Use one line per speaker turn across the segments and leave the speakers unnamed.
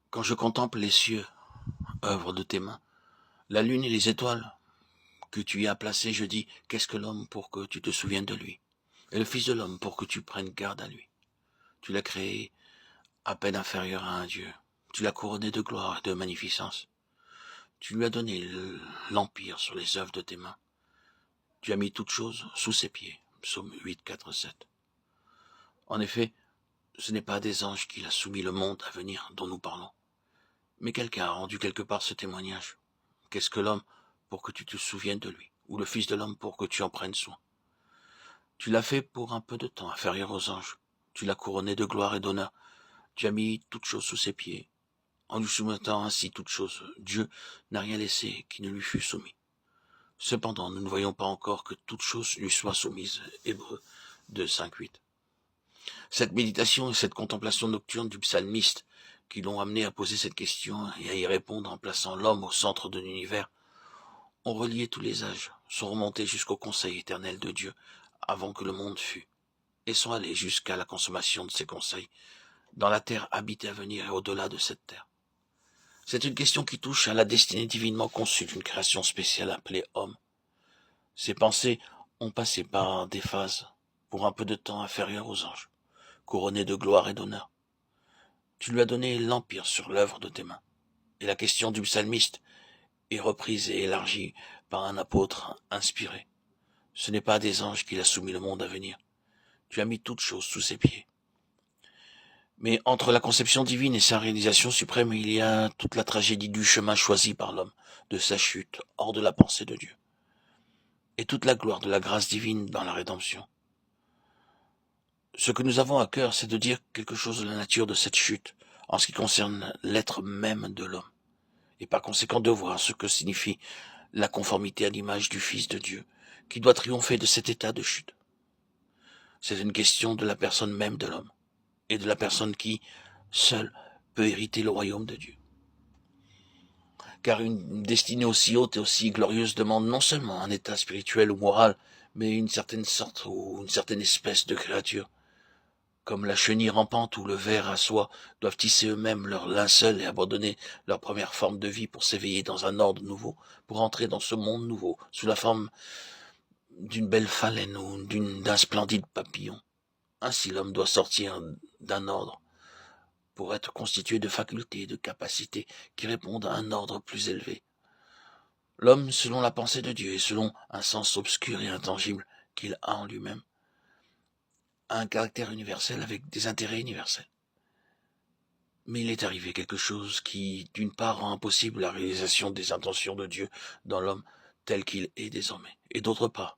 Quand je contemple les cieux, œuvre de tes mains, la lune et les étoiles que tu y as placées, je dis, qu'est-ce que l'homme pour que tu te souviennes de lui, et le Fils de l'homme pour que tu prennes garde à lui. Tu l'as créé à peine inférieur à un Dieu. Tu l'as couronné de gloire et de magnificence. Tu lui as donné l'empire sur les œuvres de tes mains. Tu as mis toutes choses sous ses pieds. Psaume 8, 4, 7. En effet, ce n'est pas à des anges qu'il a soumis le monde à venir dont nous parlons, mais quelqu'un a rendu quelque part ce témoignage. Qu'est-ce que l'homme pour que tu te souviennes de lui, ou le Fils de l'homme pour que tu en prennes soin? Tu l'as fait pour un peu de temps inférieur aux anges. Tu l'as couronné de gloire et d'honneur. Tu as mis toutes choses sous ses pieds. En lui soumettant ainsi toutes choses, Dieu n'a rien laissé qui ne lui fût soumis. Cependant, nous ne voyons pas encore que toutes choses lui soient soumises. Hébreux 2, 5, 8. Cette méditation et cette contemplation nocturne du psalmiste qui l'ont amené à poser cette question et à y répondre en plaçant l'homme au centre de l'univers ont relié tous les âges, sont remontés jusqu'au conseil éternel de Dieu avant que le monde fût, et sont allés jusqu'à la consommation de ces conseils, dans la terre habitée à venir et au-delà de cette terre. C'est une question qui touche à la destinée divinement conçue d'une création spéciale appelée homme. Ses pensées ont passé par des phases, pour un peu de temps inférieures aux anges, couronnés de gloire et d'honneur. Tu lui as donné l'empire sur l'œuvre de tes mains. Et la question du psalmiste est reprise et élargie par un apôtre inspiré. Ce n'est pas à des anges qu'il a soumis le monde à venir. Tu as mis toutes choses sous ses pieds. Mais entre la conception divine et sa réalisation suprême, il y a toute la tragédie du chemin choisi par l'homme, de sa chute, hors de la pensée de Dieu. Et toute la gloire de la grâce divine dans la rédemption. Ce que nous avons à cœur, c'est de dire quelque chose de la nature de cette chute, en ce qui concerne l'être même de l'homme, et par conséquent de voir ce que signifie la conformité à l'image du Fils de Dieu, qui doit triompher de cet état de chute. C'est une question de la personne même de l'homme, et de la personne qui, seule, peut hériter le royaume de Dieu. Car une destinée aussi haute et aussi glorieuse demande non seulement un état spirituel ou moral, mais une certaine sorte ou une certaine espèce de créature. Comme la chenille rampante ou le ver à soie doivent tisser eux-mêmes leur linceul et abandonner leur première forme de vie pour s'éveiller dans un ordre nouveau, pour entrer dans ce monde nouveau, sous la forme d'une belle phalène ou d'un splendide papillon. Ainsi l'homme doit sortir d'un ordre pour être constitué de facultés et de capacités qui répondent à un ordre plus élevé. L'homme, selon la pensée de Dieu et selon un sens obscur et intangible qu'il a en lui-même, a un caractère universel avec des intérêts universels. Mais il est arrivé quelque chose qui, d'une part, rend impossible la réalisation des intentions de Dieu dans l'homme tel qu'il est désormais, et d'autre part,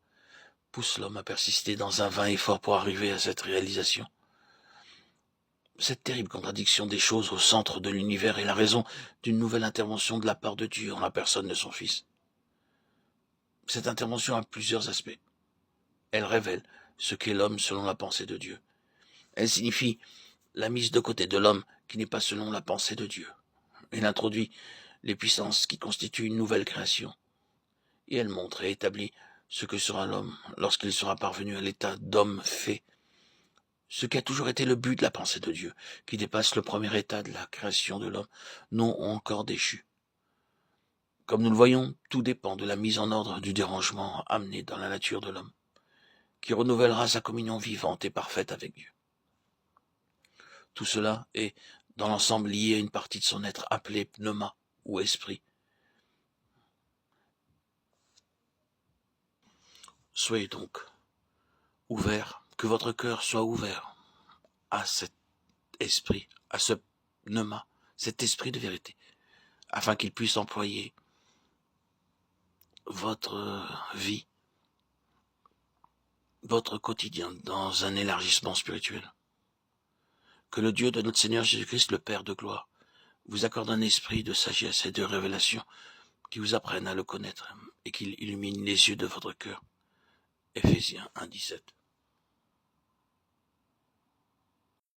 pousse l'homme à persister dans un vain effort pour arriver à cette réalisation. Cette terrible contradiction des choses au centre de l'univers est la raison d'une nouvelle intervention de la part de Dieu en la personne de son Fils. Cette intervention a plusieurs aspects. Elle révèle ce qu'est l'homme selon la pensée de Dieu. Elle signifie la mise de côté de l'homme qui n'est pas selon la pensée de Dieu. Elle introduit les puissances qui constituent une nouvelle création. Et elle montre et établit ce que sera l'homme lorsqu'il sera parvenu à l'état d'homme fait. Ce qui a toujours été le but de la pensée de Dieu, qui dépasse le premier état de la création de l'homme, non encore déchu. Comme nous le voyons, tout dépend de la mise en ordre du dérangement amené dans la nature de l'homme, qui renouvellera sa communion vivante et parfaite avec Dieu. Tout cela est, dans l'ensemble, lié à une partie de son être appelée pneuma ou esprit. Soyez donc ouverts, que votre cœur soit ouvert à cet esprit, à ce pneuma, cet esprit de vérité, afin qu'il puisse employer votre vie, votre quotidien dans un élargissement spirituel. Que le Dieu de notre Seigneur Jésus-Christ, le Père de gloire, vous accorde un esprit de sagesse et de révélation qui vous apprenne à le connaître et qu'il illumine les yeux de votre cœur. Éphésiens 1, 17.